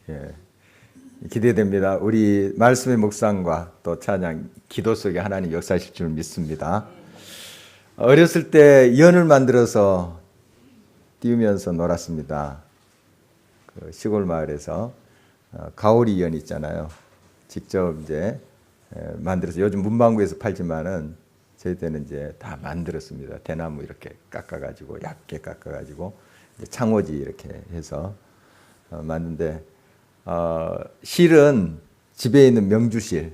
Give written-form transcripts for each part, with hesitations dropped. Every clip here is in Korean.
예, 기대됩니다. 우리 말씀의 묵상과 또 찬양, 기도 속에 하나님 역사하실 줄 믿습니다. 어렸을 때 연을 만들어서 띄우면서 놀았습니다. 그 시골 마을에서 가오리 연 있잖아요. 직접 이제 만들어서 요즘 문방구에서 팔지만은 저희 때는 이제 다 만들었습니다. 대나무 이렇게 깎아가지고 얇게 깎아가지고 이제 창호지 이렇게 해서 만드는데 실은 집에 있는 명주실,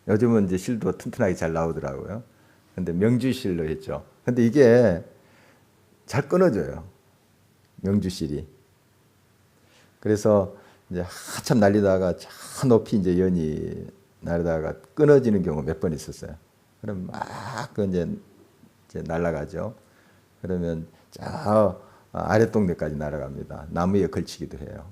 요즘은 이제 실도 튼튼하게 잘 나오더라고요. 근데 명주실로 했죠. 근데 이게 잘 끊어져요. 명주실이. 그래서 이제 한참 날리다가 저 높이 이제 연이 날다가 끊어지는 경우 몇 번 있었어요. 그럼 막 그 이제 날아가죠. 그러면 저 아랫동네까지 날아갑니다. 나무에 걸치기도 해요.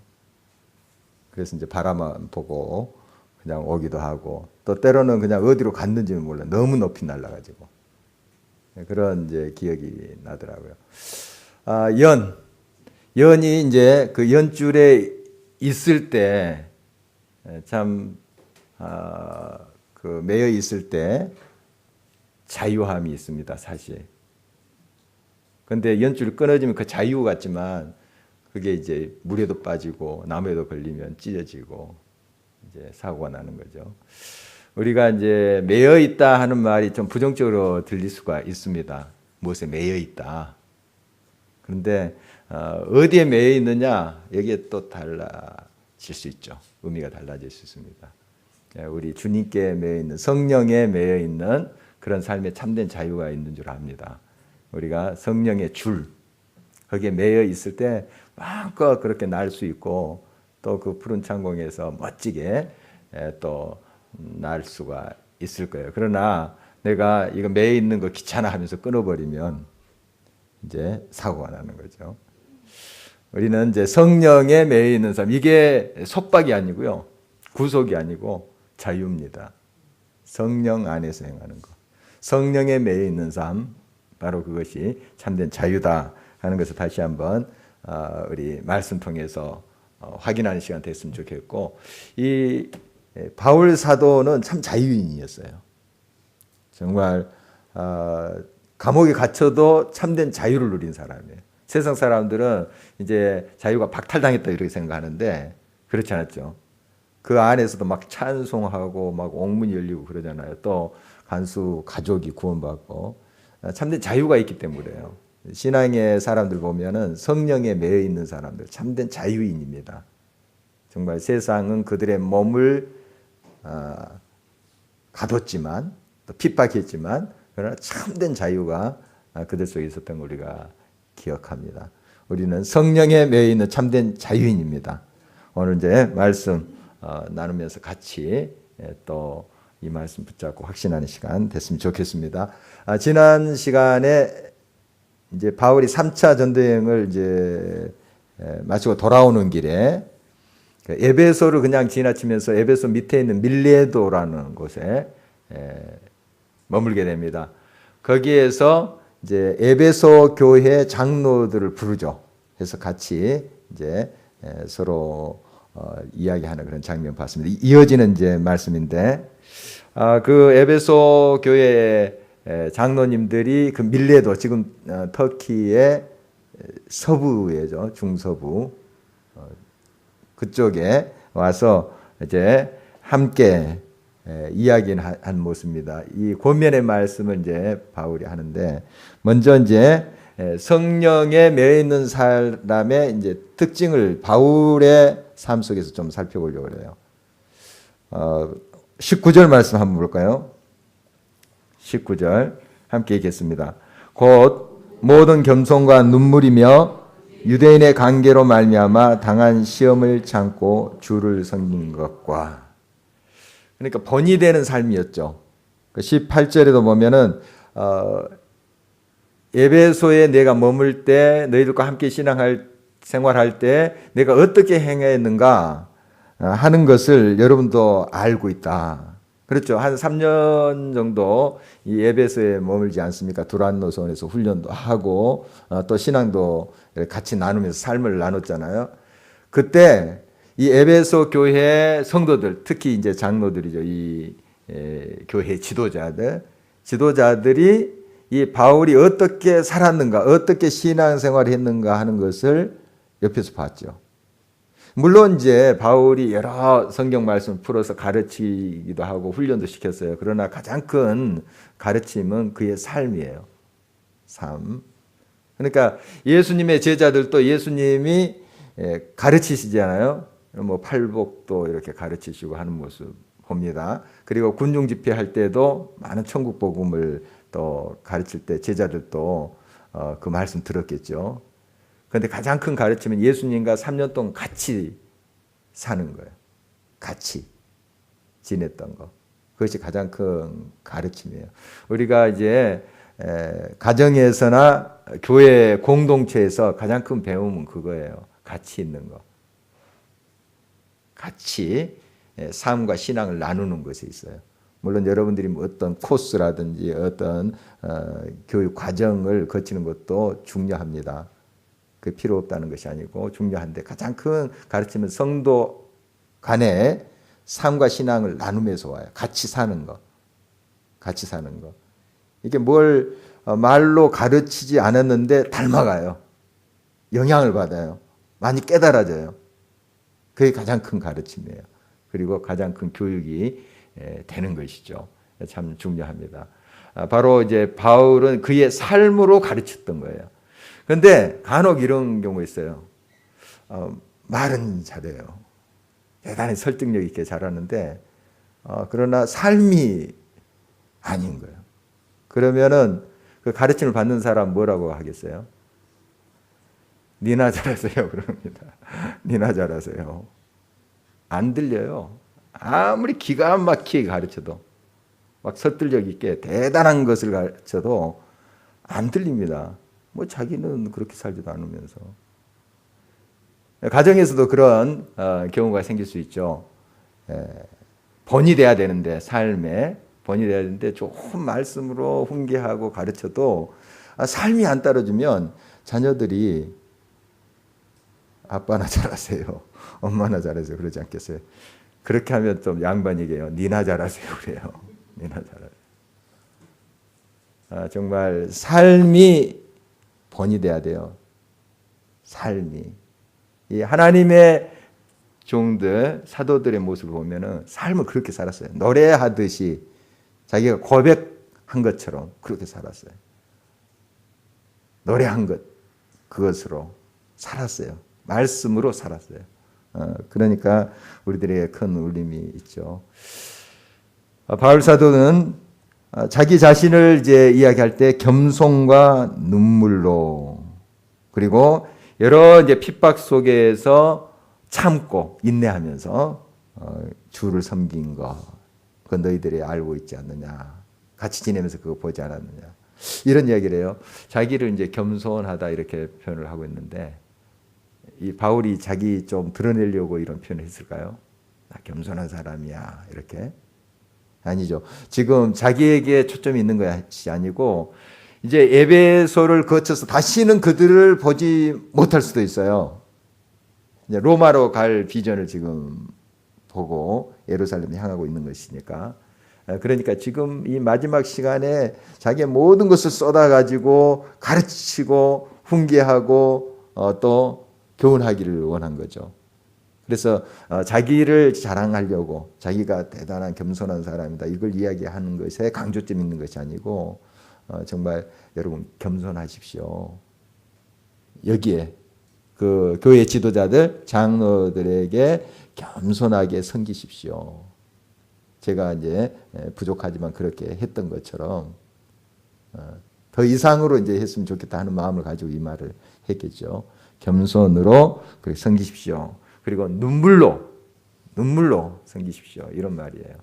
그래서 이제 바라만 보고 그냥 오기도 하고, 또 때로는 그냥 어디로 갔는지는 몰라. 너무 높이 날아가지고. 그런 이제 기억이 나더라고요. 연이 이제 그 연줄에 있을 때 참, 그 매여 있을 때 자유함이 있습니다, 사실. 근데 연줄이 끊어지면 그 자유 같지만 그게 이제 물에도 빠지고 나무에도 걸리면 찢어지고 이제 사고가 나는 거죠. 우리가 이제 매여 있다 하는 말이 좀 부정적으로 들릴 수가 있습니다. 무엇에 매여 있다. 그런데 어디에 매여 있느냐, 여기에 또 달라질 수 있죠. 의미가 달라질 수 있습니다. 우리 주님께 매여 있는, 성령에 매여 있는 그런 삶에 참된 자유가 있는 줄 압니다. 우리가 성령의 줄, 거기에 매여 있을 때 마음껏 그렇게 날 수 있고, 또 그 푸른 창공에서 멋지게 또 날 수가 있을 거예요. 그러나 내가 이거 매여 있는 거 귀찮아 하면서 끊어버리면 이제 사고가 나는 거죠. 우리는 이제 성령에 매여 있는 삶, 이게 속박이 아니고요, 구속이 아니고 자유입니다. 성령 안에서 행하는 것, 성령에 매여 있는 삶, 바로 그것이 참된 자유다 하는 것을 다시 한번 우리 말씀 통해서 확인하는 시간 됐으면 좋겠고, 이 바울 사도는 참 자유인이었어요. 정말 감옥에 갇혀도 참된 자유를 누린 사람이에요. 세상 사람들은 이제 자유가 박탈당했다 이렇게 생각하는데 그렇지 않았죠. 그 안에서도 막 찬송하고 막 옥문이 열리고 그러잖아요. 또 간수 가족이 구원받고 참된 자유가 있기 때문에요. 신앙의 사람들 보면은 성령에 매여 있는 사람들, 참된 자유인입니다. 정말 세상은 그들의 몸을 가뒀지만, 또 핍박했지만, 그러나 참된 자유가 그들 속에 있었던 걸 우리가 기억합니다. 우리는 성령에 매여 있는 참된 자유인입니다. 오늘 이제 말씀 나누면서 같이 또 이 말씀 붙잡고 확신하는 시간 됐으면 좋겠습니다. 지난 시간에 이제 바울이 3차 전도여행을 이제 마치고 돌아오는 길에 에베소를 그냥 지나치면서 에베소 밑에 있는 밀레도라는 곳에 머물게 됩니다. 거기에서 이제 에베소 교회 장로들을 부르죠. 그래서 같이 이제 서로 이야기하는 그런 장면 봤습니다. 이어지는 이제 말씀인데, 그 에베소 교회 장로님들이 그 밀레도, 지금 터키의 서부에죠, 중서부 그쪽에 와서 이제 함께 이야기한 모습입니다. 이 권면의 말씀을 이제 바울이 하는데, 먼저 이제 성령에 매여 있는 사람의 이제 특징을 바울의 삶 속에서 좀 살펴보려고 해요. 19절 말씀 한번 볼까요? 19절 함께 읽겠습니다. 곧 모든 겸손과 눈물이며 유대인의 관계로 말미암아 당한 시험을 참고 주를 섬긴 것과, 그러니까 번이 되는 삶이었죠. 18절에도 보면은 에베소에 내가 머물 때, 너희들과 함께 생활할 때 내가 어떻게 행했는가 하는 것을 여러분도 알고 있다. 그렇죠. 한 3년 정도 이 에베소에 머물지 않습니까? 두란노선에서 훈련도 하고 또 신앙도 같이 나누면서 삶을 나눴잖아요. 그때 이 에베소 교회 성도들, 특히 이제 장로들이죠. 이 교회 지도자들이 이 바울이 어떻게 살았는가, 어떻게 신앙생활을 했는가 하는 것을 옆에서 봤죠. 물론 이제 바울이 여러 성경 말씀을 풀어서 가르치기도 하고 훈련도 시켰어요. 그러나 가장 큰 가르침은 그의 삶이에요. 삶. 그러니까 예수님의 제자들도 예수님이 가르치시잖아요. 뭐 팔복도 이렇게 가르치시고 하는 모습 봅니다. 그리고 군중 집회할 때도 많은 천국 복음을 또 가르칠 때 제자들도 그 말씀 들었겠죠. 그런데 가장 큰 가르침은 예수님과 3년 동안 같이 사는 거예요. 같이 지냈던 거. 그것이 가장 큰 가르침이에요. 우리가 이제 가정에서나 교회 공동체에서 가장 큰 배움은 그거예요. 같이 있는 거. 같이 삶과 신앙을 나누는 것이 있어요. 물론 여러분들이 어떤 코스라든지 어떤 교육 과정을 거치는 것도 중요합니다. 그 필요 없다는 것이 아니고 중요한데 가장 큰 가르침은 성도 간의 삶과 신앙을 나누면서 와요. 같이 사는 거. 같이 사는 거. 이게 뭘 말로 가르치지 않았는데 닮아가요. 영향을 받아요. 많이 깨달아져요. 그게 가장 큰 가르침이에요. 그리고 가장 큰 교육이 되는 것이죠. 참 중요합니다. 바로 이제 바울은 그의 삶으로 가르쳤던 거예요. 그런데 간혹 이런 경우 있어요. 말은 잘해요. 대단히 설득력 있게 잘하는데 그러나 삶이 아닌 거예요. 그러면은 그 가르침을 받는 사람 뭐라고 하겠어요? 니나 잘하세요. 그럽니다. 니나 잘하세요. 안 들려요. 아무리 기가 막히게 가르쳐도 막 설득력 있게 대단한 것을 가르쳐도 안 들립니다. 뭐 자기는 그렇게 살지도 않으면서. 가정에서도 그런 경우가 생길 수 있죠. 본이 돼야 되는데 삶에 본이 돼야 되는데 좋은 말씀으로 훈계하고 가르쳐도 삶이 안 따라주면 자녀들이 아빠나 잘하세요. 엄마나 잘하세요. 그러지 않겠어요? 그렇게 하면 좀 양반이게요. 니나 잘하세요. 그래요. 니나 잘하세요. 정말 삶이 본이 돼야 돼요. 삶이. 이 하나님의 종들, 사도들의 모습을 보면은 삶을 그렇게 살았어요. 노래하듯이 자기가 고백한 것처럼 그렇게 살았어요. 노래한 것, 그것으로 살았어요. 말씀으로 살았어요. 그러니까 우리들에게 큰 울림이 있죠. 바울 사도는 자기 자신을 이제 이야기할 때 겸손과 눈물로 그리고 여러 이제 핍박 속에서 참고 인내하면서 주를 섬긴 거, 그 너희들이 알고 있지 않느냐, 같이 지내면서 그거 보지 않았느냐, 이런 이야기를 해요. 자기를 이제 겸손하다 이렇게 표현을 하고 있는데 이 바울이 자기 좀 드러내려고 이런 표현을 했을까요? 나 겸손한 사람이야 이렇게. 아니죠. 지금 자기에게 초점이 있는 것이 아니고 이제 에베소를 거쳐서 다시는 그들을 보지 못할 수도 있어요. 이제 로마로 갈 비전을 지금 보고 예루살렘 향하고 있는 것이니까. 그러니까 지금 이 마지막 시간에 자기의 모든 것을 쏟아가지고 가르치고 훈계하고 또 교훈하기를 원한 거죠. 그래서 자기를 자랑하려고 자기가 대단한 겸손한 사람이다 이걸 이야기하는 것에 강조점 있는 것이 아니고 정말 여러분 겸손하십시오. 여기에 그 교회 지도자들 장로들에게 겸손하게 섬기십시오. 제가 이제 부족하지만 그렇게 했던 것처럼 더 이상으로 이제 했으면 좋겠다 하는 마음을 가지고 이 말을 했겠죠. 겸손으로 그렇게 섬기십시오. 그리고 눈물로 섬기십시오. 이런 말이에요.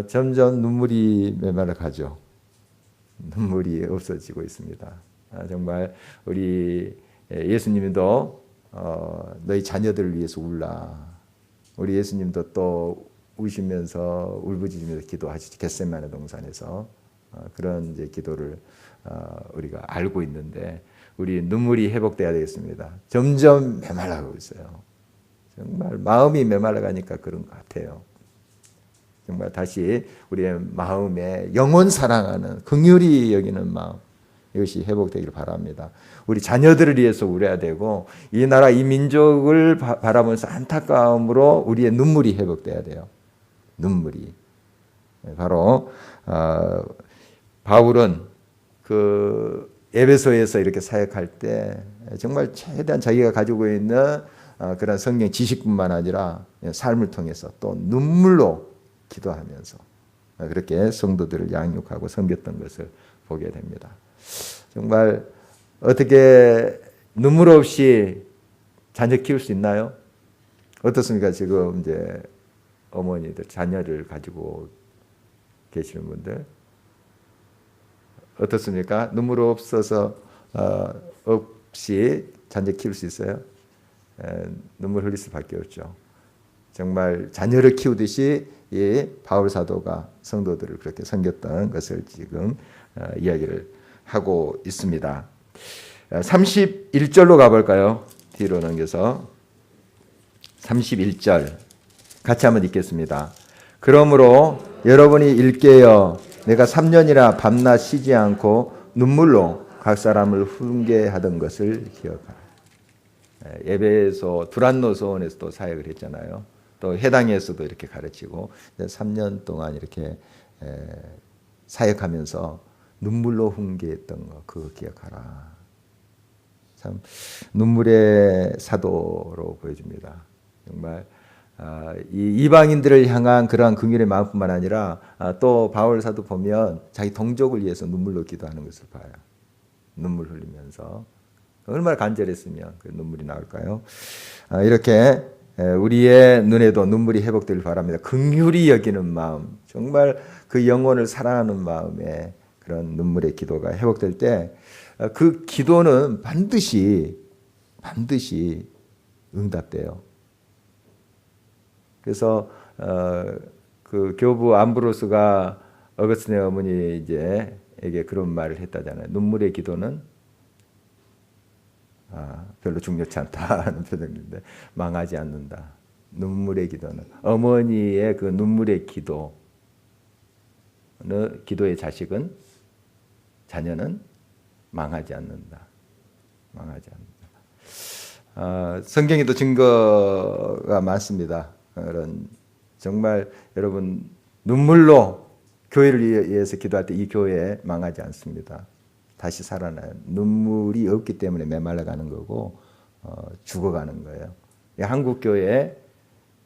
점점 눈물이 메말라 가죠. 눈물이 없어지고 있습니다. 정말 우리 예수님도 너희 자녀들을 위해서 울라. 우리 예수님도 또 우시면서 울부짖으면서 기도하시죠. 겟세마네 동산에서 그런 이제 기도를 우리가 알고 있는데 우리 눈물이 회복돼야 되겠습니다. 점점 메말라가고 있어요. 정말 마음이 메말라가니까 그런 것 같아요. 정말 다시 우리의 마음에 영원 사랑하는 긍휼히 여기는 마음, 이것이 회복되기를 바랍니다. 우리 자녀들을 위해서 울어야 되고 이 나라 이 민족을 바라보면서 안타까움으로 우리의 눈물이 회복돼야 돼요. 눈물이. 바로 바울은 그 에베소에서 이렇게 사역할 때 정말 최대한 자기가 가지고 있는 그런 성경 지식뿐만 아니라 삶을 통해서 또 눈물로 기도하면서 그렇게 성도들을 양육하고 섬겼던 것을 보게 됩니다. 정말 어떻게 눈물 없이 자녀 키울 수 있나요? 어떻습니까? 지금 이제 어머니들 자녀를 가지고 계시는 분들 어떻습니까? 눈물 없어서 없이 자녀 키울 수 있어요? 눈물 흘릴 수밖에 없죠. 정말 자녀를 키우듯이 이 바울 사도가 성도들을 그렇게 섬겼던 것을 지금 이야기를 하고 있습니다. 31절로 가볼까요? 뒤로 넘겨서 31절 같이 한번 읽겠습니다. 그러므로 여러분이 일깨어 내가 3년이나 밤낮 쉬지 않고 눈물로 각 사람을 훈계하던 것을 기억하라. 에베소 두란노 소원에서도 사역을 했잖아요. 또 해당에서도 이렇게 가르치고 3년 동안 이렇게 사역하면서 눈물로 훈계했던 거 그거 기억하라. 참 눈물의 사도로 보여줍니다. 정말 이 이방인들을 향한 그러한 긍휼의 마음뿐만 아니라 또 바울 사도 보면 자기 동족을 위해서 눈물로 기도하는 것을 봐요. 눈물 흘리면서 얼마나 간절했으면 그 눈물이 나올까요? 이렇게 우리의 눈에도 눈물이 회복되길 바랍니다. 긍휼히 여기는 마음, 정말 그 영혼을 사랑하는 마음에 그런 눈물의 기도가 회복될 때 그 기도는 반드시 응답돼요. 그래서 그 교부 암브로스가 어거스틴의 어머니 이제에게 그런 말을 했다잖아요. 눈물의 기도는 별로 중요치 않다는 표정인데 망하지 않는다. 눈물의 기도는 어머니의 그 눈물의 기도의 자녀는 망하지 않는다. 망하지 않는다. 성경에도 증거가 많습니다. 그런 정말 여러분 눈물로 교회를 위해서 기도할 때 이 교회 망하지 않습니다. 다시 살아나요. 눈물이 없기 때문에 메말라가는 거고 죽어가는 거예요. 한국 교회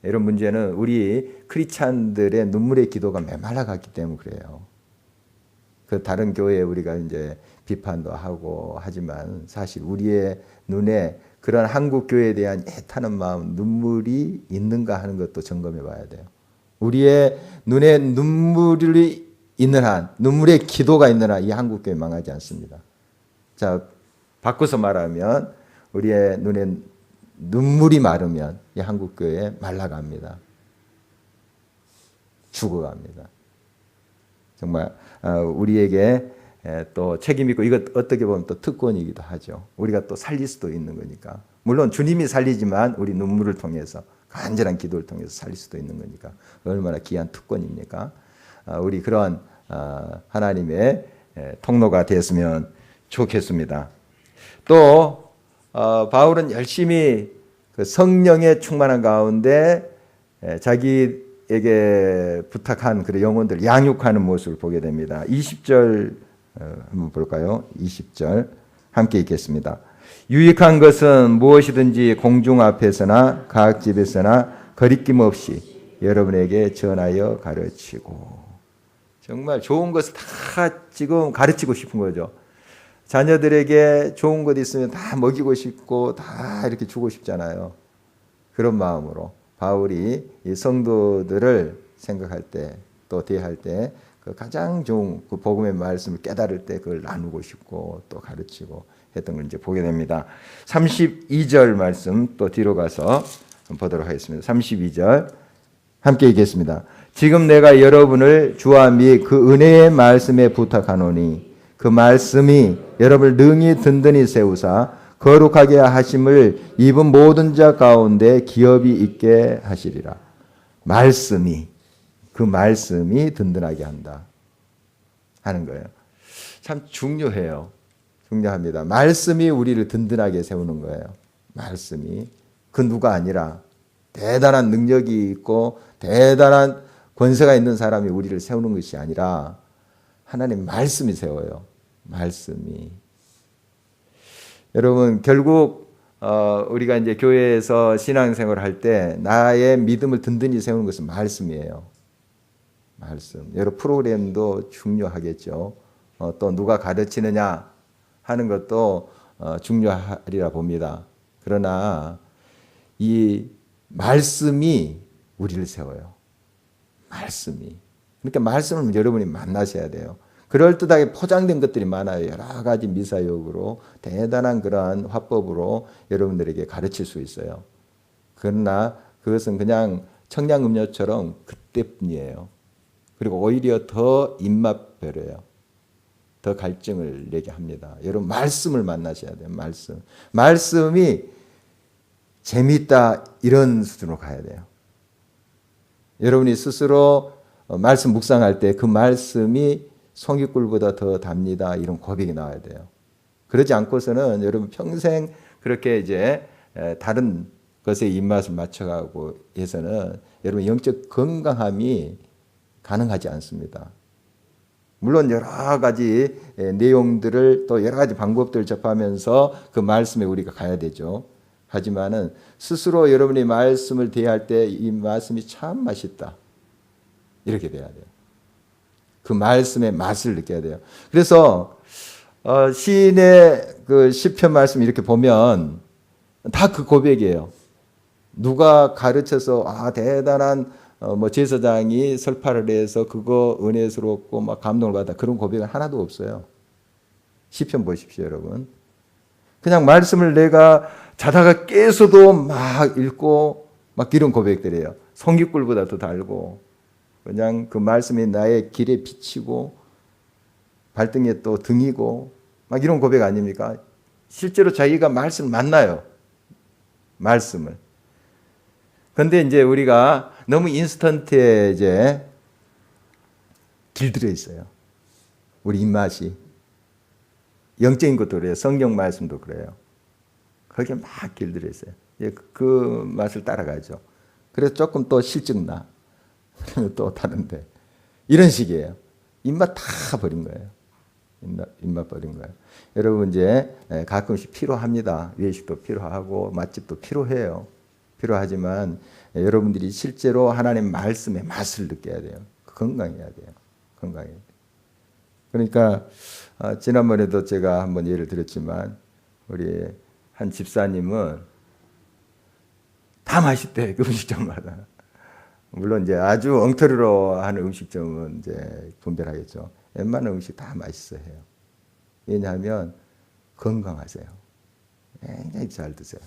이런 문제는 우리 크리스찬들의 눈물의 기도가 메말라갔기 때문에 그래요. 그 다른 교회에 우리가 이제 비판도 하고 하지만 사실 우리의 눈에 그런 한국 교회에 대한 애타는 마음, 눈물이 있는가 하는 것도 점검해 봐야 돼요. 우리의 눈에 눈물이 있는 한, 눈물의 기도가 있는 한 이 한국 교회 망하지 않습니다. 자, 바꿔서 말하면 우리의 눈에 눈물이 마르면 이 한국 교회 말라갑니다. 죽어갑니다. 정말 우리에게 또 책임 있고 이것 어떻게 보면 또 특권이기도 하죠. 우리가 또 살릴 수도 있는 거니까. 물론 주님이 살리지만 우리 눈물을 통해서 간절한 기도를 통해서 살릴 수도 있는 거니까 얼마나 귀한 특권입니까? 우리 그런 하나님의 통로가 됐으면 좋겠습니다. 또 바울은 열심히 그 성령의 충만한 가운데 자기에게 부탁한 그 영혼들 양육하는 모습을 보게 됩니다. 20절 한번 볼까요? 20절 함께 읽겠습니다. 유익한 것은 무엇이든지 공중 앞에서나 각 집에서나 거리낌 없이 여러분에게 전하여 가르치고. 정말 좋은 것을 다 지금 가르치고 싶은 거죠. 자녀들에게 좋은 것 있으면 다 먹이고 싶고 다 이렇게 주고 싶잖아요. 그런 마음으로 바울이 이 성도들을 생각할 때 또 대할 때 그 가장 좋은 그 복음의 말씀을 깨달을 때 그걸 나누고 싶고 또 가르치고 했던 걸 이제 보게 됩니다. 32절 말씀 또 뒤로 가서 보도록 하겠습니다. 32절 함께 읽겠습니다. 지금 내가 여러분을 주와 및 그 은혜의 말씀에 부탁하노니 그 말씀이 여러분을 능히 든든히 세우사 거룩하게 하심을 입은 모든 자 가운데 기업이 있게 하시리라. 말씀이, 그 말씀이 든든하게 한다 하는 거예요. 참 중요해요. 중요합니다. 말씀이 우리를 든든하게 세우는 거예요. 말씀이. 그 누가 아니라 대단한 능력이 있고 대단한 권세가 있는 사람이 우리를 세우는 것이 아니라 하나님 말씀이 세워요. 말씀이. 여러분 결국 우리가 이제 교회에서 신앙생활을 할 때 나의 믿음을 든든히 세우는 것은 말씀이에요. 말씀. 여러 프로그램도 중요하겠죠. 또 누가 가르치느냐 하는 것도 중요하리라 봅니다. 그러나 이 말씀이 우리를 세워요. 말씀이. 그러니까 말씀을 여러분이 만나셔야 돼요. 그럴듯하게 포장된 것들이 많아요. 여러 가지 미사역으로 대단한 그러한 화법으로 여러분들에게 가르칠 수 있어요. 그러나 그것은 그냥 청량음료처럼 그때뿐이에요. 그리고 오히려 더 입맛배려요. 더 갈증을 내게 합니다. 여러분 말씀을 만나셔야 돼요. 말씀. 말씀이 재미있다 이런 수준으로 가야 돼요. 여러분이 스스로 말씀 묵상할 때 그 말씀이 송이꿀보다 더 답니다. 이런 고백이 나와야 돼요. 그러지 않고서는 여러분 평생 그렇게 이제 다른 것에 입맛을 맞춰가고 해서는 여러분 영적 건강함이 가능하지 않습니다. 물론 여러 가지 내용들을 또 여러 가지 방법들을 접하면서 그 말씀에 우리가 가야 되죠. 하지만은 스스로 여러분이 말씀을 대할 때 이 말씀이 참 맛있다. 이렇게 돼야 돼요. 그 말씀의 맛을 느껴야 돼요. 그래서 시인의 그 시편 말씀 이렇게 보면 다 그 고백이에요. 누가 가르쳐서 대단한 뭐 제사장이 설파를 해서 그거 은혜스럽고 막 감동을 받아 그런 고백은 하나도 없어요. 시편 보십시오, 여러분. 그냥 말씀을 내가 자다가 깨서도 막 읽고 막 이런 고백들이에요. 송이꿀보다 더 달고 그냥 그 말씀이 나의 길에 비치고 발등에 또 등이고 막 이런 고백 아닙니까? 실제로 자기가 말씀을 만나요. 말씀을. 그런데 이제 우리가 너무 인스턴트에 이제 길들여 있어요. 우리 입맛이. 영적인 것도 그래요. 성경 말씀도 그래요. 거기에 막 길들여 있어요. 그 맛을 따라가죠. 그래서 조금 또 실증나. 또 다른데. 이런 식이에요. 입맛 다 버린 거예요. 입맛 버린 거예요. 여러분 이제 가끔씩 필요합니다. 외식도 필요하고 맛집도 필요해요. 필요하지만 여러분들이 실제로 하나님 말씀의 맛을 느껴야 돼요. 건강해야 돼요. 건강해야 돼요. 그러니까 지난번에도 제가 한번 예를 들었지만 우리 한 집사님은 다 맛있대. 그 음식점마다. 물론 이제 아주 엉터리로 하는 음식점은 이제 분별하겠죠. 웬만한 음식 다 맛있어 해요. 왜냐하면 건강하세요. 굉장히 잘 드세요.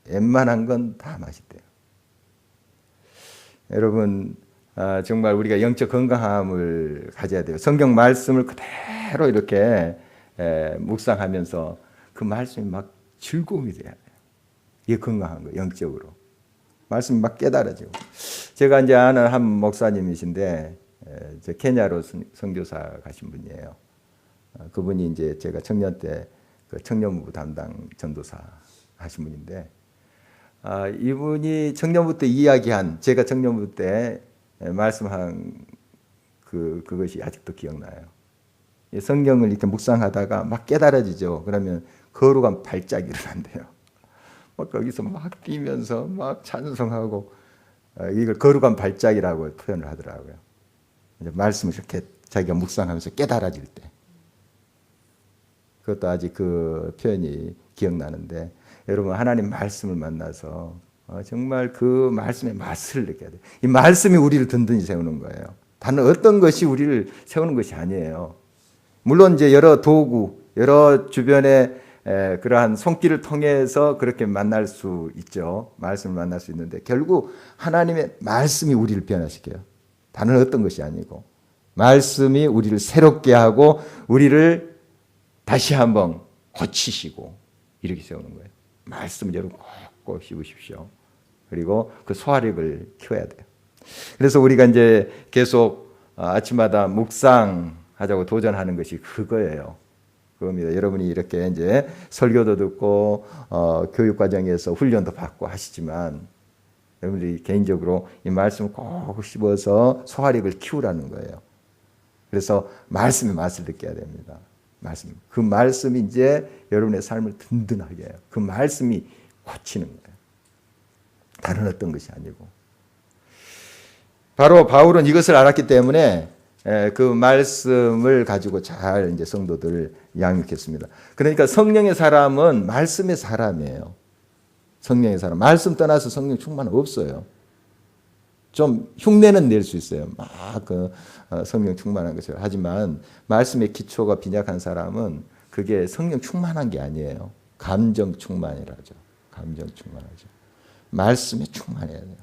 웬만한 건 다 맛있대요. 여러분 정말 우리가 영적 건강함을 가져야 돼요. 성경 말씀을 그대로 이렇게 묵상하면서 그 말씀이 막 즐거움이 돼야 돼요. 이게 건강한 거예요. 영적으로. 말씀이 막 깨달아지고. 제가 이제 아는 한 목사님이신데 케냐로 선교사 가신 분이에요. 그분이 이제 제가 청년 때 그 청년부 담당 전도사 하신 분인데 이분이 청년부 때 이야기한 제가 청년부 때 말씀한 그것이 아직도 기억나요. 성경을 이렇게 묵상하다가 막 깨달아지죠. 그러면 거룩한 발작이 일어난대요. 막 거기서 막 뛰면서 막 찬송하고 이걸 거룩한 발작이라고 표현을 하더라고요. 이제 말씀을 이렇게 자기가 묵상하면서 깨달아질 때. 그것도 아직 그 표현이 기억나는데 여러분 하나님 말씀을 만나서 정말 그 말씀의 맛을 느껴야 돼요. 이 말씀이 우리를 든든히 세우는 거예요. 다른 어떤 것이 우리를 세우는 것이 아니에요. 물론 이제 여러 도구, 여러 주변의 그러한 손길을 통해서 그렇게 만날 수 있죠. 말씀을 만날 수 있는데 결국 하나님의 말씀이 우리를 변화시켜요. 다른 어떤 것이 아니고 말씀이 우리를 새롭게 하고 우리를 다시 한번 고치시고 이렇게 세우는 거예요. 말씀을 여러분 꼭 씹으십시오. 그리고 그 소화력을 키워야 돼요. 그래서 우리가 이제 계속 아침마다 묵상하자고 도전하는 것이 그거예요. 그겁니다. 여러분이 이렇게 이제 설교도 듣고 교육 과정에서 훈련도 받고 하시지만 여러분들이 개인적으로 이 말씀을 꼭 씹어서 소화력을 키우라는 거예요. 그래서 말씀의 맛을 느껴야 됩니다. 말씀. 그 말씀이 이제 여러분의 삶을 든든하게 해요. 그 말씀이 고치는 거예요. 다른 어떤 것이 아니고. 바로 바울은 이것을 알았기 때문에 그 말씀을 가지고 잘 이제 성도들을 양육했습니다. 그러니까 성령의 사람은 말씀의 사람이에요. 성령의 사람. 말씀 떠나서 성령 충만 없어요. 좀 흉내는 낼 수 있어요. 막 그 성령 충만한 것을. 하지만 말씀의 기초가 빈약한 사람은 그게 성령 충만한 게 아니에요. 감정 충만이라죠. 감정 충만하죠. 말씀에 충만해야 돼요.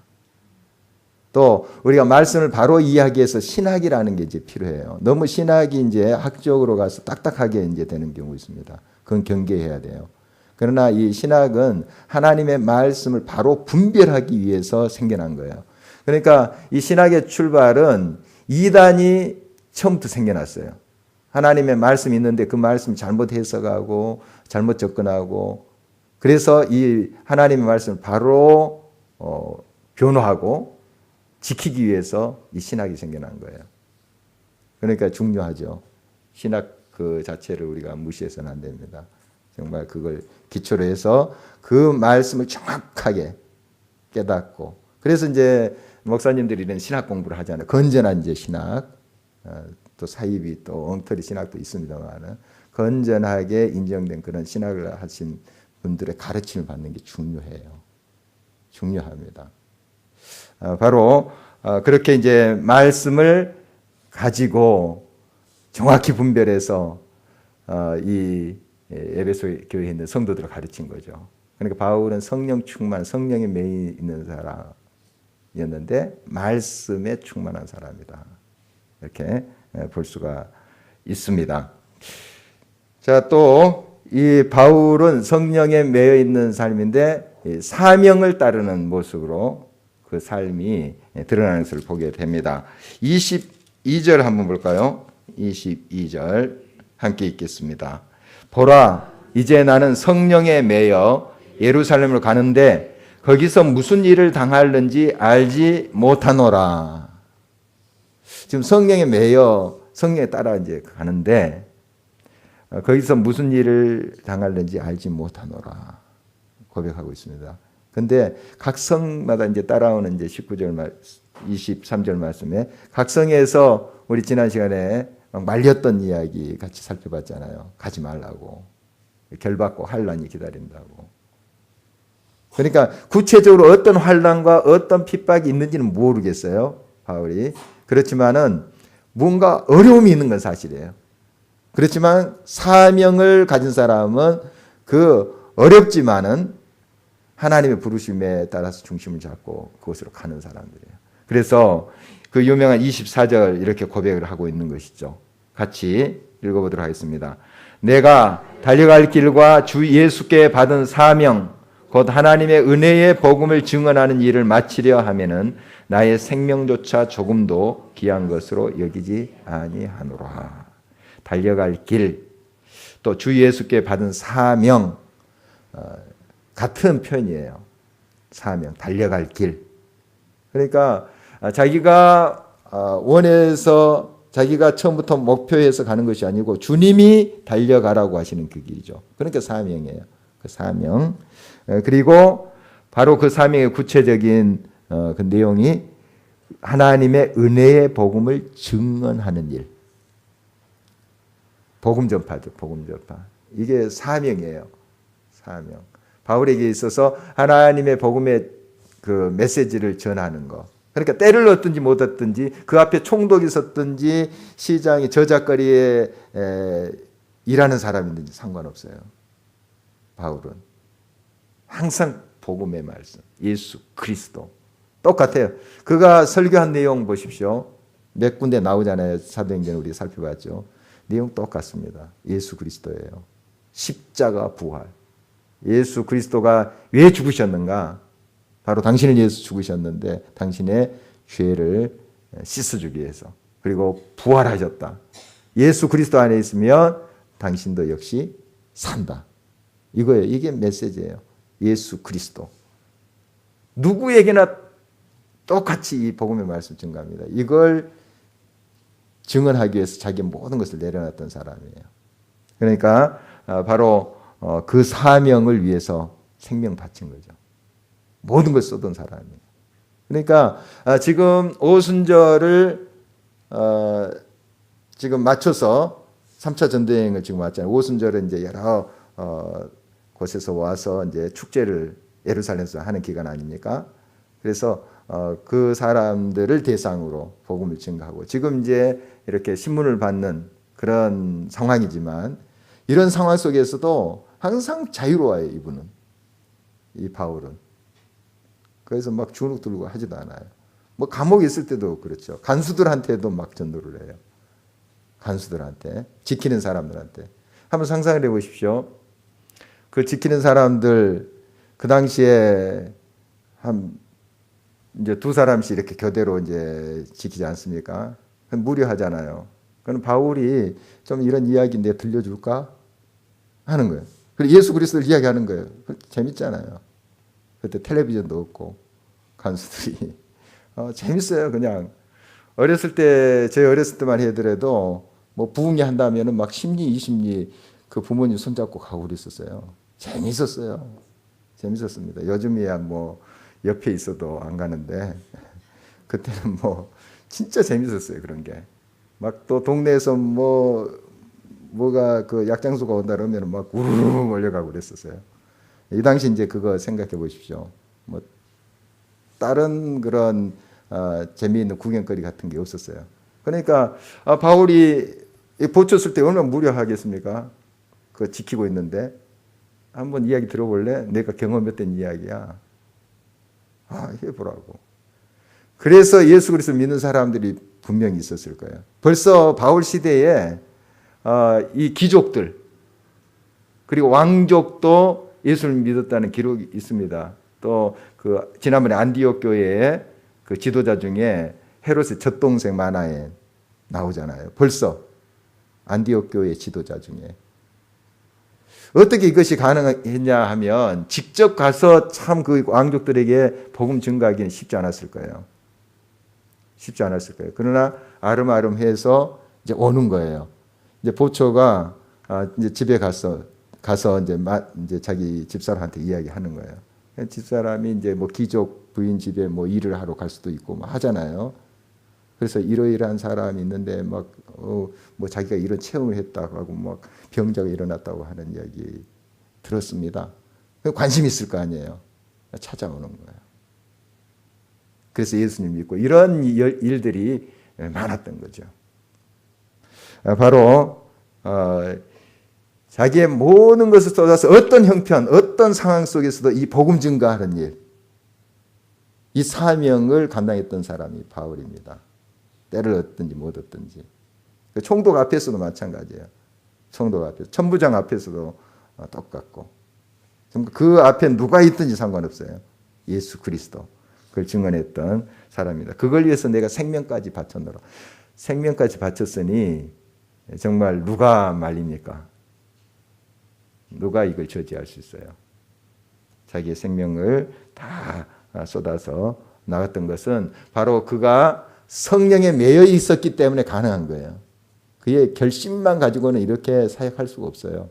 또 우리가 말씀을 바로 이해하기 위해서 신학이라는 게 이제 필요해요. 너무 신학이 이제 학적으로 가서 딱딱하게 이제 되는 경우 있습니다. 그건 경계해야 돼요. 그러나 이 신학은 하나님의 말씀을 바로 분별하기 위해서 생겨난 거예요. 그러니까 이 신학의 출발은 이단이 처음부터 생겨났어요. 하나님의 말씀이 있는데 그 말씀 잘못 해석하고 잘못 접근하고 그래서 이 하나님의 말씀을 바로 변호하고 지키기 위해서 이 신학이 생겨난 거예요. 그러니까 중요하죠. 신학 그 자체를 우리가 무시해서는 안 됩니다. 정말 그걸 기초로 해서 그 말씀을 정확하게 깨닫고 그래서 이제 목사님들이 이런 신학 공부를 하잖아요. 건전한 이제 신학, 또 사이비 또 엉터리 신학도 있습니다만 건전하게 인정된 그런 신학을 하신 분들의 가르침을 받는 게 중요해요. 중요합니다. 바로 그렇게 이제 말씀을 가지고 정확히 분별해서 이 에베소 교회에 있는 성도들을 가르친 거죠. 그러니까 바울은 성령 충만, 성령에 매여 있는 사람이었는데 말씀에 충만한 사람이다. 이렇게 볼 수가 있습니다. 자, 또 이 바울은 성령에 매여 있는 삶인데 사명을 따르는 모습으로 그 삶이 드러나는 것을 보게 됩니다. 22절 한번 볼까요? 22절 함께 읽겠습니다. 보라, 이제 나는 성령에 매여 예루살렘으로 가는데 거기서 무슨 일을 당할는지 알지 못하노라. 지금 성령에 매여 성령에 따라 이제 가는데 거기서 무슨 일을 당할는지 알지 못하노라 고백하고 있습니다. 근데 각 성마다 이제 따라오는 이제 19절 23절 말씀에 각 성에서 우리 지난 시간에 막 말렸던 이야기 같이 살펴봤잖아요. 가지 말라고. 결받고 환난이 기다린다고. 그러니까 구체적으로 어떤 환난과 어떤 핍박이 있는지는 모르겠어요. 바울이. 그렇지만은 뭔가 어려움이 있는 건 사실이에요. 그렇지만 사명을 가진 사람은 그 어렵지만은 하나님의 부르심에 따라서 중심을 잡고 그곳으로 가는 사람들이에요. 그래서 그 유명한 24절 이렇게 고백을 하고 있는 것이죠. 같이 읽어보도록 하겠습니다. 내가 달려갈 길과 주 예수께 받은 사명 곧 하나님의 은혜의 복음을 증언하는 일을 마치려 하면은 나의 생명조차 조금도 귀한 것으로 여기지 아니하노라. 달려갈 길, 또 주 예수께 받은 사명, 같은 편이에요. 사명, 달려갈 길. 그러니까 자기가 원해서 자기가 처음부터 목표해서 가는 것이 아니고 주님이 달려가라고 하시는 그 길이죠. 그러니까 사명이에요. 그 사명. 그리고 바로 그 사명의 구체적인 그 내용이 하나님의 은혜의 복음을 증언하는 일. 복음 전파죠. 복음 전파. 이게 사명이에요. 사명. 바울에게 있어서 하나님의 복음의 그 메시지를 전하는 것. 그러니까 때를 얻든지 못 얻든지 그 앞에 총독이 있었든지 시장이 저작거리에 일하는 사람이든지 상관없어요. 바울은 항상 복음의 말씀, 예수 그리스도 똑같아요. 그가 설교한 내용 보십시오. 몇 군데 나오잖아요. 사도행전 우리 살펴봤죠. 내용 똑같습니다. 예수 그리스도예요. 십자가 부활. 예수 그리스도가 왜 죽으셨는가? 바로 당신을 위해서 죽으셨는데 당신의 죄를 씻어주기 위해서. 그리고 부활하셨다. 예수 그리스도 안에 있으면 당신도 역시 산다. 이거예요. 이게 메시지예요. 예수 그리스도. 누구에게나 똑같이 이 복음의 말씀 증가합니다. 이걸 증언하기 위해서 자기 모든 것을 내려놨던 사람이에요. 그러니까 바로 그 사명을 위해서 생명 바친 거죠. 모든 걸 쏟은 사람이에요. 그러니까 지금 오순절을 지금 맞춰서 3차 전도여행을 지금 왔잖아요. 오순절은 이제 여러 곳에서 와서 이제 축제를 예루살렘에서 하는 기간 아닙니까? 그래서 그 사람들을 대상으로 복음을 증거하고 지금 이제 이렇게 신문을 받는 그런 상황이지만 이런 상황 속에서도 항상 자유로워요. 이분은. 이 바울은. 그래서 막 주눅 들고 하지도 않아요. 뭐 감옥에 있을 때도 그렇죠. 간수들한테도 막 전도를 해요. 간수들한테. 지키는 사람들한테. 한번 상상을 해보십시오. 그 지키는 사람들 그 당시에 한 이제 두 사람씩 이렇게 교대로 이제 지키지 않습니까? 무료하잖아요. 그럼 바울이 좀 이런 이야기 내가 들려줄까? 하는 거예요. 그리고 예수 그리스도를 이야기하는 거예요. 재밌잖아요. 그때 텔레비전도 없고 간수들이 재밌어요. 그냥 어렸을 때 제 어렸을 때만 해더라도 뭐 부흥회 한다면은 막 10리 20리 그 부모님 손잡고 가고 그랬었어요. 재밌었어요. 재밌었습니다. 요즘이야 뭐 옆에 있어도 안 가는데 그때는 뭐 진짜 재밌었어요. 그런 게. 막 또 동네에서 뭐가 그 약장수가 온다 그러면 막 우르르 몰려가고 그랬었어요. 이 당시 이제 그거 생각해 보십시오. 뭐 다른 그런 재미있는 구경거리 같은 게 없었어요. 그러니까 바울이 보쳤을 때 얼마나 무료하겠습니까? 그거 지키고 있는데 한번 이야기 들어볼래? 내가 경험했던 이야기야. 해보라고. 그래서 예수 그리스도 믿는 사람들이 분명히 있었을 거예요. 벌써 바울 시대에 이 귀족들 그리고 왕족도 예수를 믿었다는 기록이 있습니다. 또 그 지난번에 안디옥 교회의 그 지도자 중에 헤롯의 젖동생 마나에 나오잖아요. 벌써 안디옥 교회 지도자 중에 어떻게 이것이 가능했냐 하면 직접 가서 참 그 왕족들에게 복음 증거하기는 쉽지 않았을 거예요. 쉽지 않았을 거예요. 그러나 아름아름해서 이제 오는 거예요. 이제 보초가 이제 집에 가서 이제 자기 집사람한테 이야기하는 거예요. 집사람이 이제 뭐 귀족 부인 집에 뭐 일을 하러 갈 수도 있고 뭐 하잖아요. 그래서 이러이러한 사람이 있는데 막 뭐 자기가 이런 체험을 했다고 하고 막 병자가 일어났다고 하는 이야기 들었습니다. 관심 있을 거 아니에요. 찾아오는 거예요. 그래서 예수님 믿고 이런 일들이 많았던 거죠. 바로 자기의 모든 것을 쏟아서 어떤 형편, 어떤 상황 속에서도 이 복음 증거하는 일, 이 사명을 감당했던 사람이 바울입니다. 때를 얻든지 못 얻든지. 총독 앞에서도 마찬가지예요. 총독 앞에서. 천부장 앞에서도 똑같고. 그 앞에 누가 있든지 상관없어요. 예수 그리스도. 그걸 증언했던 사람입니다. 그걸 위해서 내가 생명까지 바쳤노라. 생명까지 바쳤으니 정말 누가 말립니까? 누가 이걸 저지할 수 있어요? 자기의 생명을 다 쏟아서 나갔던 것은 바로 그가 성령에 매여 있었기 때문에 가능한 거예요. 그의 결심만 가지고는 이렇게 사역할 수가 없어요.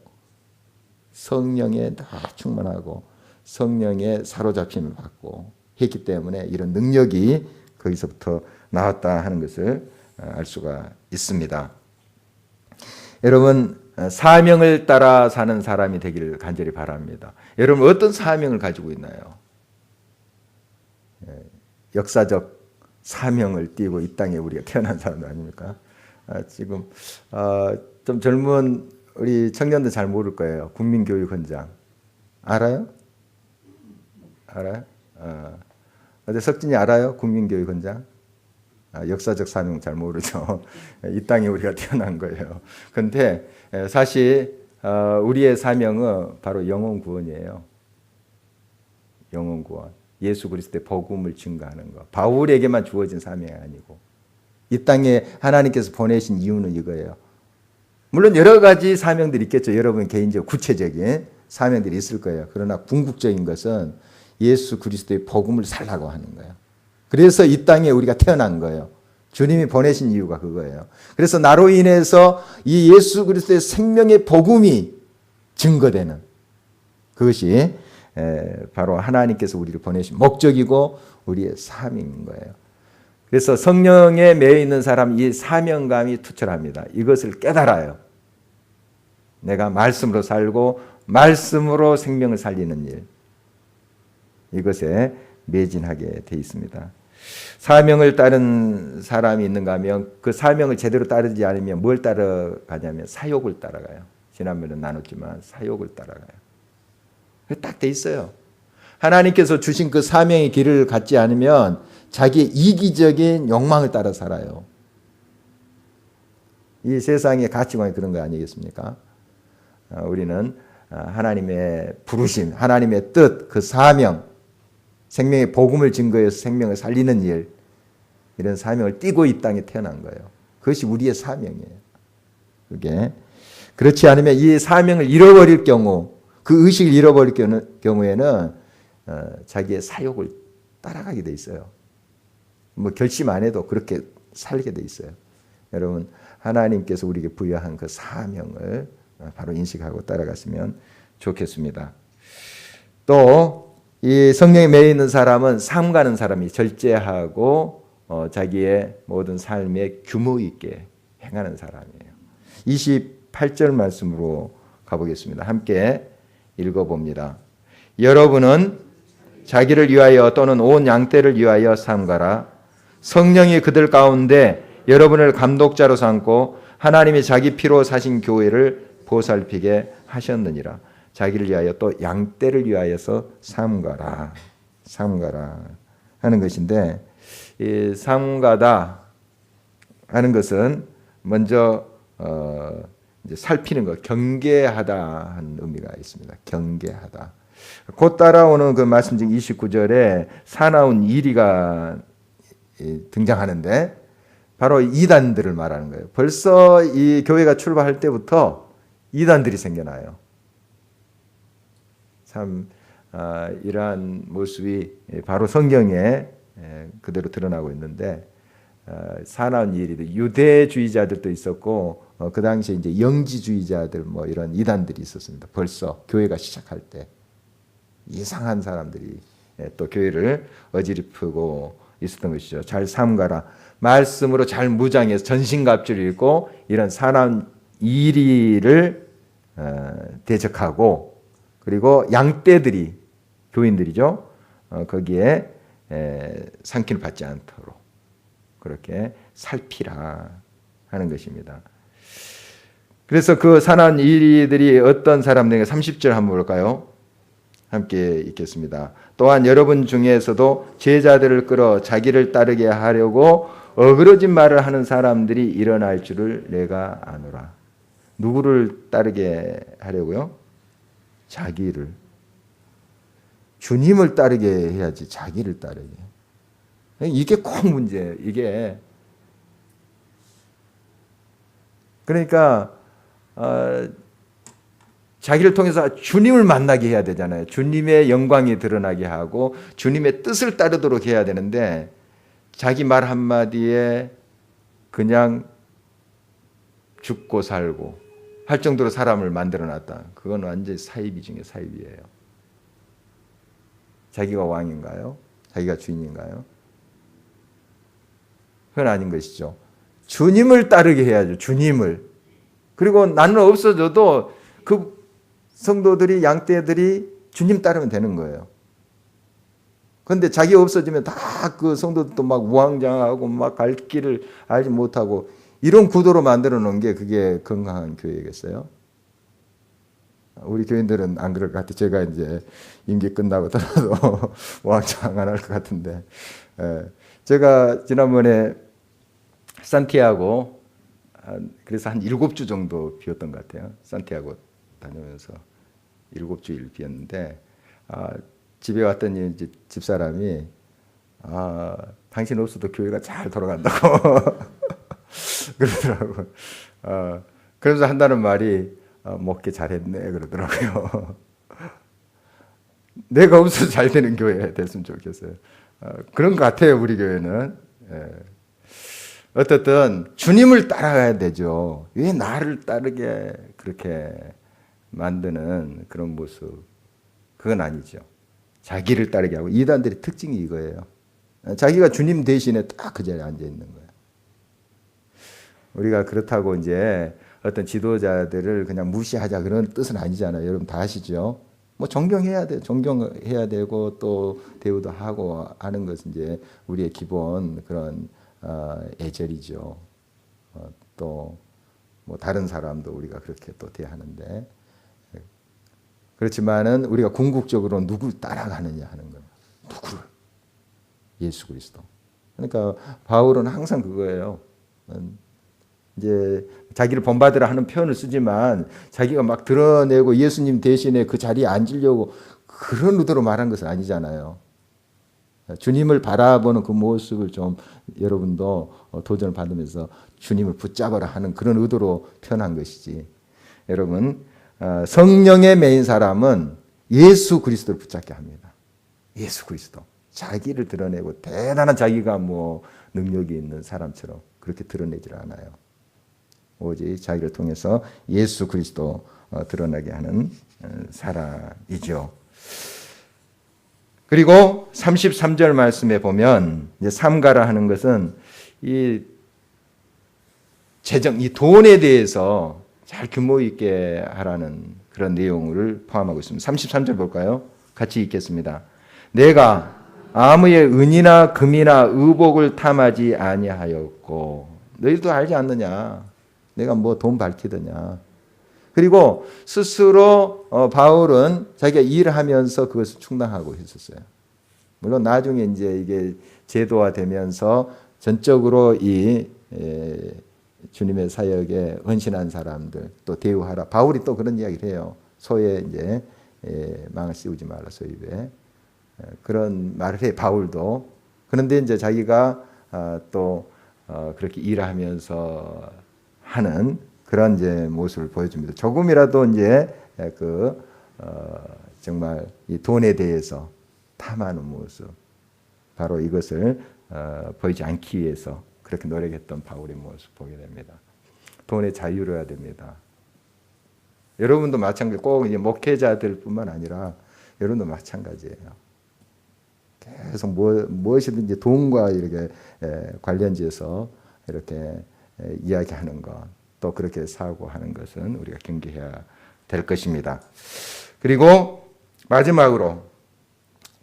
성령에 다 충만하고 성령에 사로잡힘을 받고 했기 때문에 이런 능력이 거기서부터 나왔다 하는 것을 알 수가 있습니다. 여러분 사명을 따라 사는 사람이 되기를 간절히 바랍니다. 여러분 어떤 사명을 가지고 있나요? 역사적 사명을 띠고 이 땅에 우리가 태어난 사람 아닙니까? 지금 좀 젊은 우리 청년들 잘 모를 거예요. 국민교육헌장 알아요? 알아요? 근데 석진이 알아요? 국민교육헌장? 역사적 사명 잘 모르죠. 이 땅에 우리가 태어난 거예요. 근데 사실 우리의 사명은 바로 영혼 구원이에요. 영혼 구원. 예수 그리스도의 복음을 증거하는 것. 바울에게만 주어진 사명이 아니고 이 땅에 하나님께서 보내신 이유는 이거예요. 물론 여러 가지 사명들이 있겠죠. 여러분 개인적 구체적인 사명들이 있을 거예요. 그러나 궁극적인 것은 예수 그리스도의 복음을 살라고 하는 거예요. 그래서 이 땅에 우리가 태어난 거예요. 주님이 보내신 이유가 그거예요. 그래서 나로 인해서 이 예수 그리스도의 생명의 복음이 증거되는 그것이 바로 하나님께서 우리를 보내신 목적이고 우리의 사명인 거예요. 그래서 성령에 매여 있는 사람 이 사명감이 투철합니다. 이것을 깨달아요. 내가 말씀으로 살고 말씀으로 생명을 살리는 일. 이것에 매진하게 돼 있습니다. 사명을 따른 사람이 있는가 하면 그 사명을 제대로 따르지 않으면 뭘 따라가냐면 사욕을 따라가요. 지난번에 나눴지만 사욕을 따라가요. 딱 돼 있어요. 하나님께서 주신 그 사명의 길을 갖지 않으면 자기의 이기적인 욕망을 따라 살아요. 이 세상의 가치관이 그런 거 아니겠습니까? 우리는 하나님의 부르심, 하나님의 뜻, 그 사명, 생명의 복음을 증거해서 생명을 살리는 일, 이런 사명을 띠고 이 땅에 태어난 거예요. 그것이 우리의 사명이에요. 그게 그렇지 않으면 이 사명을 잃어버릴 경우, 그 의식을 잃어버릴 경우에는 자기의 사욕을 따라가게 돼 있어요. 뭐 결심 안 해도 그렇게 살게 돼 있어요. 여러분 하나님께서 우리에게 부여한 그 사명을 바로 인식하고 따라갔으면 좋겠습니다. 또 이 성령에 매여 있는 사람은 삼가는 사람이 절제하고 자기의 모든 삶에 규모 있게 행하는 사람이에요. 28절 말씀으로 가보겠습니다. 함께 읽어봅니다. 여러분은 자기를 위하여 또는 온 양떼를 위하여 삼가라. 성령이 그들 가운데 여러분을 감독자로 삼고 하나님이 자기 피로 사신 교회를 보살피게 하셨느니라. 자기를 위하여 또 양떼를 위하여서 삼가라. 삼가라 하는 것인데 이 삼가다 하는 것은 먼저 이제 살피는 것, 경계하다 하는 의미가 있습니다. 경계하다. 곧 따라오는 그 말씀 중 29절에 사나운 이리가 등장하는데 바로 이단들을 말하는 거예요. 벌써 이 교회가 출발할 때부터 이단들이 생겨나요. 참 이러한 모습이 바로 성경에 그대로 드러나고 있는데 사나운 이리들, 유대주의자들도 있었고 그 당시에 이제 영지주의자들 뭐 이런 이단들이 있었습니다. 벌써 교회가 시작할 때 이상한 사람들이 또 교회를 어지럽히고 있었던 것이죠. 잘 삼가라. 말씀으로 잘 무장해서 전신갑주를 입고 이런 사나운 이리를 대적하고 그리고 양떼들이 교인들이죠. 거기에 상기를 받지 않도록 그렇게 살피라 하는 것입니다. 그래서 그 사나운 이리들이 어떤 사람들에게 30절 한번 볼까요? 함께 읽겠습니다. 또한 여러분 중에서도 제자들을 끌어 자기를 따르게 하려고 어그러진 말을 하는 사람들이 일어날 줄을 내가 아노라. 누구를 따르게 하려고요? 자기를. 주님을 따르게 해야지 자기를 따르게. 이게 꼭 문제예요. 이게. 그러니까 자기를 통해서 주님을 만나게 해야 되잖아요. 주님의 영광이 드러나게 하고 주님의 뜻을 따르도록 해야 되는데 자기 말 한마디에 그냥 죽고 살고 할 정도로 사람을 만들어놨다. 그건 완전히 사이비 중에 사이비예요. 자기가 왕인가요? 자기가 주인인가요? 그건 아닌 것이죠. 주님을 따르게 해야죠. 주님을. 그리고 나는 없어져도 그 성도들이 양떼들이 주님 따르면 되는 거예요. 그런데 자기가 없어지면 다 그 성도들도 막 우왕좌왕하고 막 갈 길을 알지 못하고 이런 구도로 만들어 놓은 게 그게 건강한 교회겠어요? 우리 교인들은 안 그럴 것 같아요. 제가 이제 임기 끝나고 떠나도 우왕좌왕 안 할 것 같은데. 제가 지난번에 산티아고, 그래서 한 7주 정도 비웠던 것 같아요. 산티아고 다니면서 7주일 비웠는데, 집에 왔더니 이제 집사람이 당신 없어도 교회가 잘 돌아간다고 그러더라고. 그러면서 한다는 말이 먹기 잘했네 그러더라고요. 내가 없어서 잘 되는 교회 됐으면 좋겠어요. 그런 것 같아요, 우리 교회는. 예. 어떻든 주님을 따라가야 되죠. 왜 나를 따르게 그렇게 만드는 그런 모습, 그건 아니죠. 자기를 따르게 하고, 이단들의 특징이 이거예요. 자기가 주님 대신에 딱 그 자리에 앉아 있는 거예요. 우리가 그렇다고 이제 어떤 지도자들을 그냥 무시하자 그런 뜻은 아니잖아요. 여러분 다 아시죠? 뭐 존경해야 돼, 존경해야 되고 또 대우도 하고 하는 것은 이제 우리의 기본 그런 예절이죠. 또 뭐 다른 사람도 우리가 그렇게 또 대하는데, 그렇지만은 우리가 궁극적으로 누굴 따라가느냐 하는 거예요. 누구를? 예수 그리스도. 그러니까 바울은 항상 그거예요. 이제 자기를 본받으라 하는 표현을 쓰지만 자기가 막 드러내고 예수님 대신에 그 자리에 앉으려고 그런 의도로 말한 것은 아니잖아요. 주님을 바라보는 그 모습을 좀 여러분도 도전을 받으면서 주님을 붙잡아라 하는 그런 의도로 표현한 것이지. 여러분, 성령에 매인 사람은 예수 그리스도를 붙잡게 합니다. 예수 그리스도. 자기를 드러내고 대단한 자기가 뭐 능력이 있는 사람처럼 그렇게 드러내질 않아요. 오직 자기를 통해서 예수 그리스도 드러나게 하는 사람이죠. 그리고 33절 말씀에 보면 이제 삼가라 하는 것은 이 재정, 이 돈에 대해서 잘 규모 있게 하라는 그런 내용을 포함하고 있습니다. 33절 볼까요? 같이 읽겠습니다. 내가 아무의 은이나 금이나 의복을 탐하지 아니하였고, 너희도 알지 않느냐? 내가 뭐 돈 밝히더냐? 그리고 스스로 바울은 자기가 일하면서 그것을 충당하고 있었어요. 물론 나중에 이제 이게 제도화되면서 전적으로 이 주님의 사역에 헌신한 사람들 또 대우하라. 바울이 또 그런 이야기를 해요. 소에 이제 망을 씌우지 말라 소입에. 그런 말을 해 바울도. 그런데 이제 자기가 또 그렇게 일하면서 하는 그런 이제 모습을 보여줍니다. 조금이라도 이제 정말 이 돈에 대해서 탐하는 모습, 바로 이것을 보이지 않기 위해서 그렇게 노력했던 바울의 모습 보게 됩니다. 돈의 자유로워야 됩니다. 여러분도 마찬가지. 꼭 이제 목회자들뿐만 아니라 여러분도 마찬가지예요. 계속 무엇이든지 돈과 이렇게 관련지어서 이렇게 이야기하는 것, 또 그렇게 사고하는 것은 우리가 경계해야 될 것입니다. 그리고 마지막으로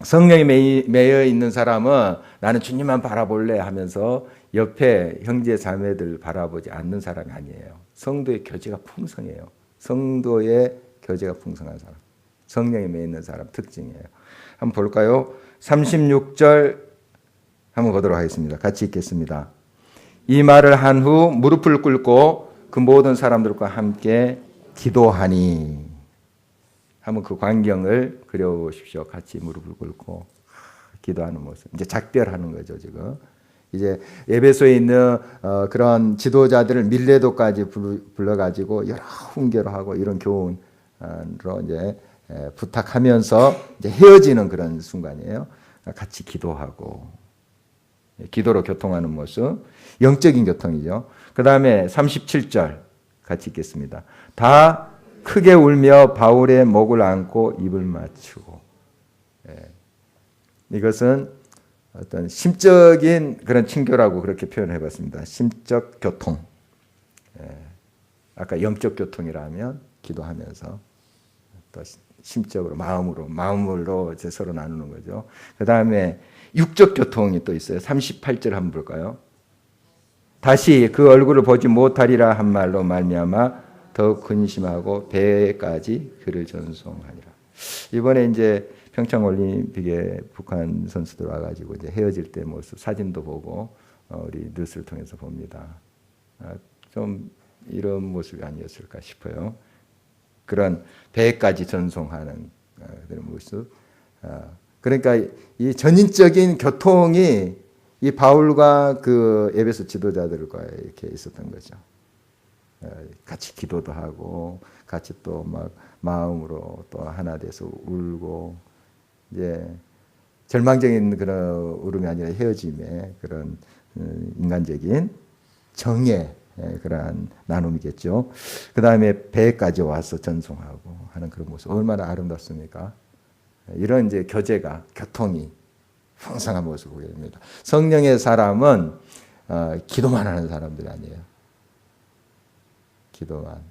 성령이 매여 있는 사람은 나는 주님만 바라볼래 하면서 옆에 형제 자매들 바라보지 않는 사람이 아니에요. 성도의 교제가 풍성해요. 성도의 교제가 풍성한 사람, 성령이 매여 있는 사람 특징이에요. 한번 볼까요? 36절 한번 보도록 하겠습니다. 같이 읽겠습니다. 이 말을 한 후 무릎을 꿇고 그 모든 사람들과 함께 기도하니. 한번 그 광경을 그려보십시오. 같이 무릎을 꿇고 기도하는 모습. 이제 작별하는 거죠, 지금. 이제 에베소에 있는 그런 지도자들을 밀레도까지 불러가지고 여러 훈계로 하고 이런 교훈으로 이제 부탁하면서 이제 헤어지는 그런 순간이에요. 같이 기도하고 기도로 교통하는 모습, 영적인 교통이죠. 그 다음에 37절 같이 읽겠습니다. 다 크게 울며 바울의 목을 안고 입을 맞추고. 이것은 어떤 심적인 그런 친교라고 그렇게 표현해 봤습니다. 심적 교통. 아까 영적 교통이라면 기도하면서 또 심적으로 마음으로 이제 서로 나누는 거죠. 그 다음에 육적 교통이 또 있어요. 38절 한번 볼까요? 다시 그 얼굴을 보지 못하리라 한 말로 말미암아 더 근심하고 배까지 그를 전송하니라. 이번에 이제 평창 올림픽에 북한 선수들 와가지고 이제 헤어질 때 모습 사진도 보고 우리 룻을 통해서 봅니다. 좀 이런 모습이 아니었을까 싶어요. 그런 배까지 전송하는 그런 모습. 그러니까 이 전인적인 교통이 이 바울과 그 에베소 지도자들과 이렇게 있었던 거죠. 같이 기도도 하고 같이 또 막 마음으로 또 하나 돼서 울고 이제 절망적인 그런 울음이 아니라 헤어짐의 그런 인간적인 정의 그러한 나눔이겠죠. 그 다음에 배까지 와서 전송하고 하는 그런 모습 얼마나 아름답습니까? 이런 이제 교제가 교통이 풍성한 모습을 보게 됩니다. 성령의 사람은 기도만 하는 사람들이 아니에요. 기도만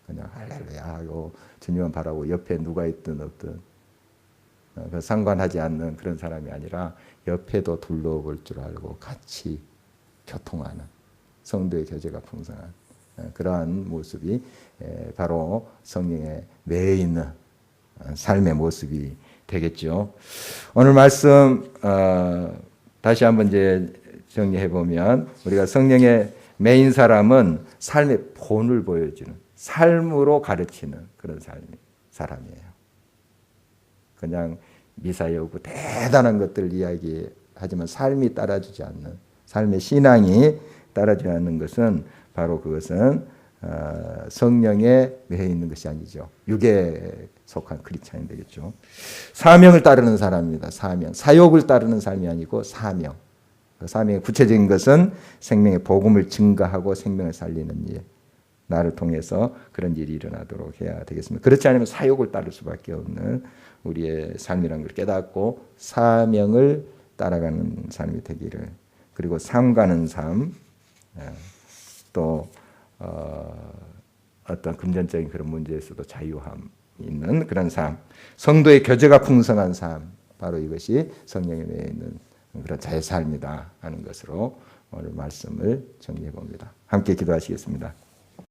그냥 할렐루야 하고 주님만 바라고 옆에 누가 있든 없든 상관하지 않는 그런 사람이 아니라 옆에도 둘러볼 줄 알고 같이 교통하는 성도의 교제가 풍성한 그러한 모습이 바로 성령에 매여 있는 삶의 모습이 되겠죠. 오늘 말씀 다시 한번 이제 정리해 보면 우리가 성령의 매인 사람은 삶의 본을 보여주는 삶으로 가르치는 그런 사람이에요. 그냥 미사 여고 대단한 것들 이야기하지만 삶이 따라주지 않는 삶의 신앙이 따라주지 않는 것은 바로 그것은 성령에 매여 있는 것이 아니죠. 육에 속한 크리스찬이 되겠죠. 사명을 따르는 사람입니다. 사명. 사욕을 따르는 삶이 아니고 사명. 그 사명의 구체적인 것은 생명의 복음을 증거하고 생명을 살리는 일. 나를 통해서 그런 일이 일어나도록 해야 되겠습니다. 그렇지 않으면 사욕을 따를 수밖에 없는 우리의 삶이라는 걸 깨닫고 사명을 따라가는 삶이 되기를. 그리고 삼가는 삶. 또 어떤 금전적인 그런 문제에서도 자유함 있는 그런 삶, 성도의 교제가 풍성한 삶, 바로 이것이 성령에 매여 있는 그런 자의 삶이다 하는 것으로 오늘 말씀을 정리해 봅니다. 함께 기도하시겠습니다.